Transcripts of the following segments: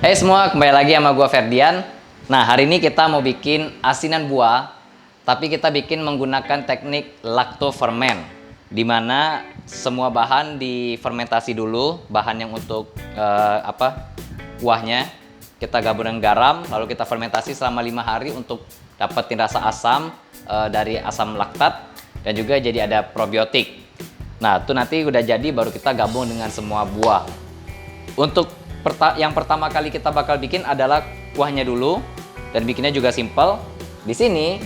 Hey semua, kembali lagi sama gua Ferdian. Nah, hari ini kita mau bikin asinan buah, tapi kita bikin menggunakan teknik lacto-ferment, di mana semua bahan difermentasi dulu, bahan yang untuk kuahnya kita gabung dengan garam, lalu kita fermentasi selama 5 hari untuk dapetin rasa asam dari asam laktat dan juga jadi ada probiotik. Nah, itu nanti udah jadi baru kita gabung dengan semua buah. Untuk yang pertama kali kita bakal bikin adalah kuahnya dulu, dan bikinnya juga simple. Di sini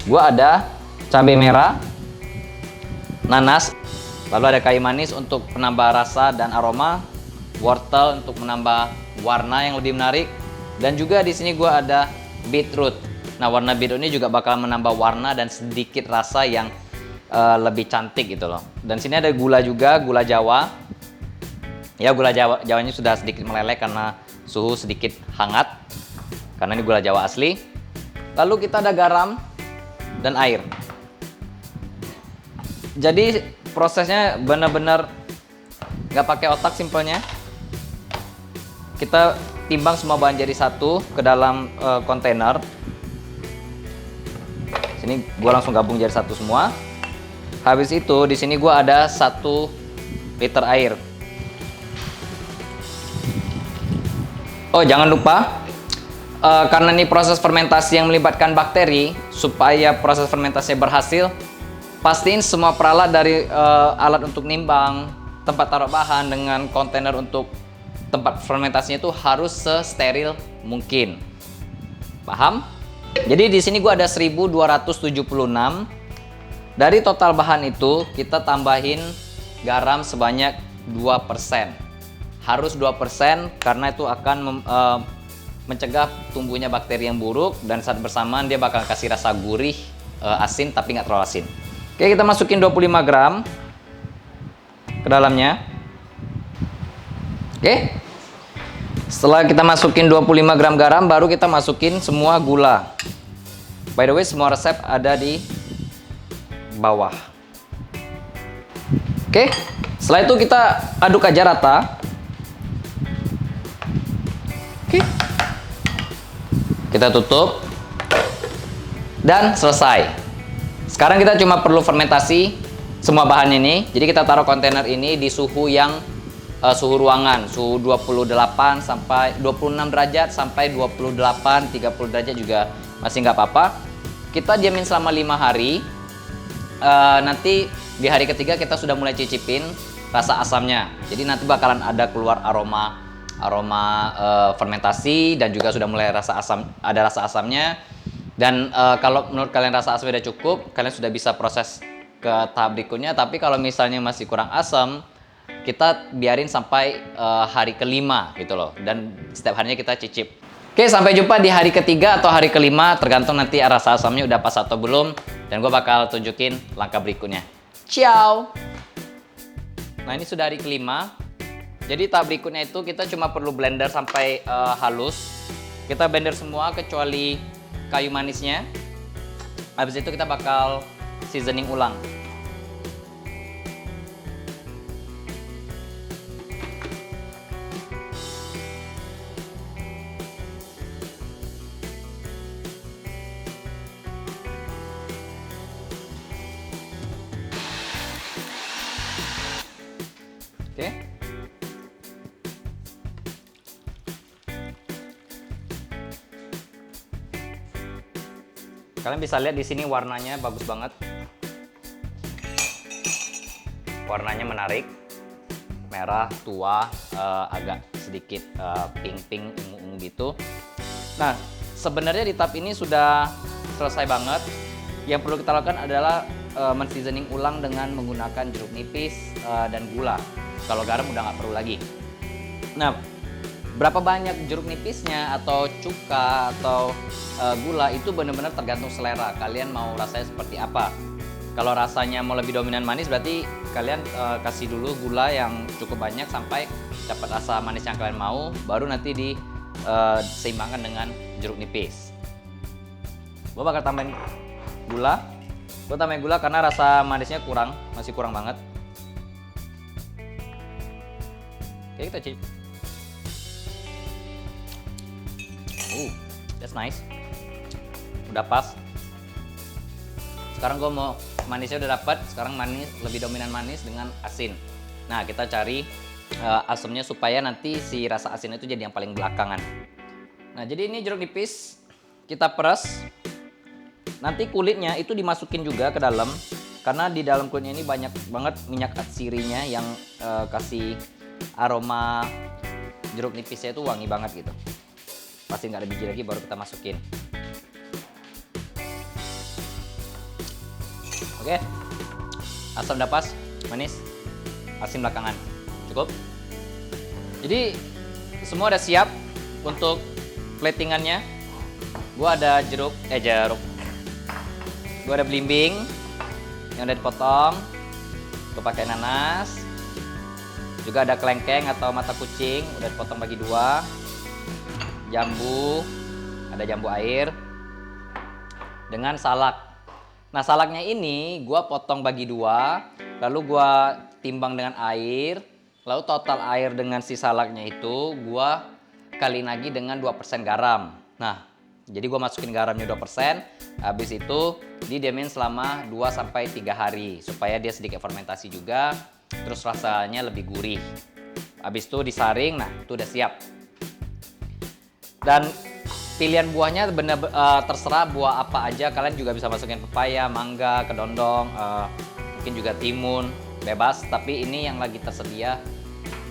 gua ada cabai merah, nanas, lalu ada kayu manis untuk menambah rasa dan aroma, wortel untuk menambah warna yang lebih menarik, dan juga di sini gua ada beetroot. Nah, warna beetroot ini juga bakal menambah warna dan sedikit rasa yang lebih cantik gitu loh. Dan sini ada gula juga, gula Jawa. Ya, gula Jawanya sudah sedikit meleleh karena suhu sedikit hangat, karena ini gula Jawa asli. Lalu kita ada garam dan air. Jadi prosesnya benar-benar nggak pakai otak, simpelnya. Kita timbang semua bahan jadi satu ke dalam kontainer. Sini gua langsung gabung jadi satu semua. Habis itu di sini gua ada 1 liter air. Oh, jangan lupa, karena ini proses fermentasi yang melibatkan bakteri, supaya proses fermentasinya berhasil, pastiin semua peralat dari alat untuk nimbang, tempat taruh bahan, dengan kontainer untuk tempat fermentasinya itu harus sesteril mungkin. Paham? Jadi di sini gua ada 1276. Dari total bahan itu kita tambahin garam sebanyak 2%. Harus 2% karena itu akan mencegah tumbuhnya bakteri yang buruk, dan saat bersamaan dia bakal kasih rasa gurih, asin tapi nggak terlalu asin. Oke, kita masukin 25 gram ke dalamnya. Oke. Setelah kita masukin 25 gram garam, baru kita masukin semua gula. By the way, semua resep ada di bawah. Oke. Setelah itu kita aduk aja rata. Oke. Kita tutup dan selesai. Sekarang kita cuma perlu fermentasi semua bahan ini. Jadi kita taruh kontainer ini di suhu yang suhu ruangan, suhu 28 sampai 26 derajat sampai 28 30 derajat juga masih nggak apa-apa. Kita diamin selama 5 hari. Nanti di hari ketiga kita sudah mulai cicipin rasa asamnya. Jadi nanti bakalan ada keluar aroma fermentasi, dan juga sudah mulai ada rasa asamnya. Dan kalau menurut kalian rasa asamnya udah cukup, kalian sudah bisa proses ke tahap berikutnya. Tapi kalau misalnya masih kurang asam, kita biarin sampai hari kelima gitu loh, dan setiap harinya kita cicip. Oke, sampai jumpa di hari ketiga atau hari kelima, tergantung nanti rasa asamnya udah pas atau belum, dan gue bakal tunjukin langkah berikutnya. Ciao. Nah, ini sudah hari kelima. Jadi tahap berikutnya itu kita cuma perlu blender sampai halus. Kita blender semua kecuali kayu manisnya. Habis itu kita bakal seasoning ulang. Oke. Kalian bisa lihat di sini warnanya bagus banget. Warnanya menarik. Merah, tua, agak sedikit pink-pink, ungu-ungu gitu. Nah, sebenarnya di tahap ini sudah selesai banget. Yang perlu kita lakukan adalah men-seasoning ulang dengan menggunakan jeruk nipis dan gula. Kalau garam udah nggak perlu lagi. Nah, berapa banyak jeruk nipisnya atau cuka atau gula itu benar-benar tergantung selera. Kalian mau rasanya seperti apa. Kalau rasanya mau lebih dominan manis, berarti kalian kasih dulu gula yang cukup banyak sampai dapat rasa manis yang kalian mau. Baru nanti diseimbangkan dengan jeruk nipis. Gue bakal tambahin gula. Gue tambahin gula karena rasa manisnya masih kurang banget. Oke, kita cicip. That's nice. Udah pas. Sekarang gue mau manisnya udah dapat. Sekarang manis, lebih dominan manis dengan asin. Nah, kita cari asamnya supaya nanti si rasa asin itu jadi yang paling belakangan. Nah, jadi ini jeruk nipis kita peras. Nanti kulitnya itu dimasukin juga ke dalam, karena di dalam kulitnya ini banyak banget minyak atsirinya yang kasih aroma jeruk nipisnya itu wangi banget gitu. Pasti nggak ada biji lagi, baru kita masukin. Oke, asam udah pas, manis, asin belakangan, cukup. Jadi semua udah siap untuk platingannya. Gua ada gua ada belimbing yang udah dipotong. Gua pakai nanas. Juga ada kelengkeng atau mata kucing, udah dipotong bagi dua. Jambu, ada jambu air dengan salak. Nah, salaknya ini gua potong bagi dua, lalu gua timbang dengan air, lalu total air dengan si salaknya itu gua kali lagi dengan 2% garam. Nah, jadi gua masukin garamnya 2%, habis itu didiamin selama 2-3 hari supaya dia sedikit fermentasi juga, terus rasanya lebih gurih. Habis itu disaring, nah itu udah siap. Dan pilihan buahnya bener terserah buah apa aja, kalian juga bisa masukin pepaya, mangga, kedondong, mungkin juga timun, bebas, tapi ini yang lagi tersedia.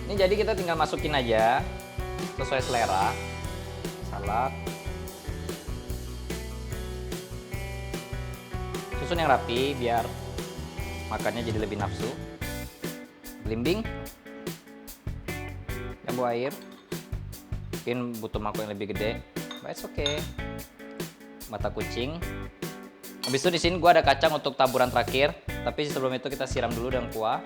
Ini jadi kita tinggal masukin aja sesuai selera. Salad. Susun yang rapi biar makannya jadi lebih nafsu. Belimbing. Jambu air. Mungkin butuh mangkok yang lebih gede. But it's okay. Mata kucing. Habis itu di sini gua ada kacang untuk taburan terakhir, tapi sebelum itu kita siram dulu dengan kuah.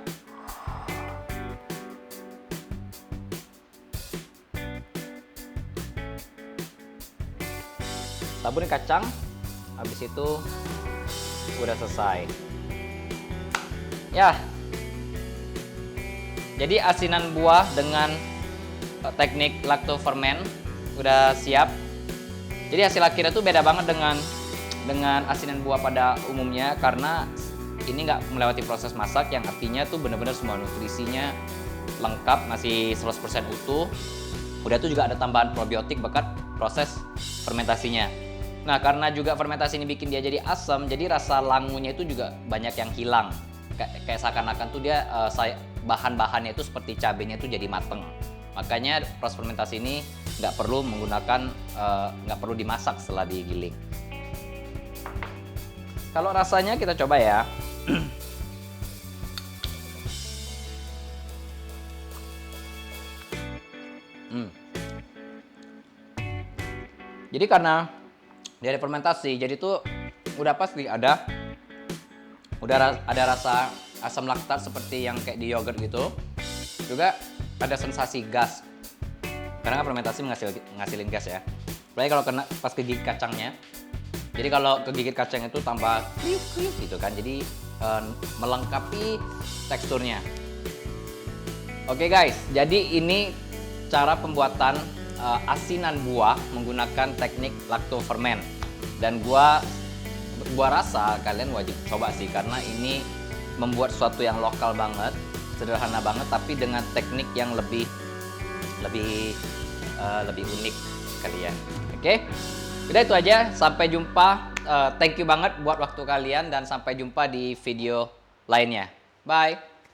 Taburin kacang. Habis itu udah selesai. Ya. Jadi asinan buah dengan teknik lactoferment udah siap. Jadi hasil akhirnya tuh beda banget dengan asinan buah pada umumnya, karena ini nggak melewati proses masak, yang artinya tuh bener-bener semua nutrisinya lengkap, masih 100% utuh. Udah tuh juga ada tambahan probiotik bekat proses fermentasinya. Nah, karena juga fermentasi ini bikin dia jadi asam, jadi rasa langunya itu juga banyak yang hilang. Kayak seakan-akan tuh dia bahan-bahannya itu seperti cabenya itu jadi mateng. Makanya proses fermentasi ini nggak perlu dimasak setelah digiling. Kalau rasanya kita coba ya. Jadi karena dia ada fermentasi, jadi tuh udah pasti ada rasa asam laktat seperti yang kayak di yogurt gitu. Juga ada sensasi gas. Karena kan fermentasi ngasilin gas ya. Apalagi kalau kena pas kegigit kacangnya. Jadi kalau kegigit kacang itu tambah kriuk-kriuk gitu kan. Jadi melengkapi teksturnya. Oke guys, jadi ini cara pembuatan asinan buah menggunakan teknik lactoferment. Dan gua rasa kalian wajib coba sih, karena ini membuat sesuatu yang lokal banget, sederhana banget, tapi dengan teknik yang lebih unik kalian. Oke, udah itu aja. Sampai jumpa. Thank you banget buat waktu kalian dan sampai jumpa di video lainnya. Bye.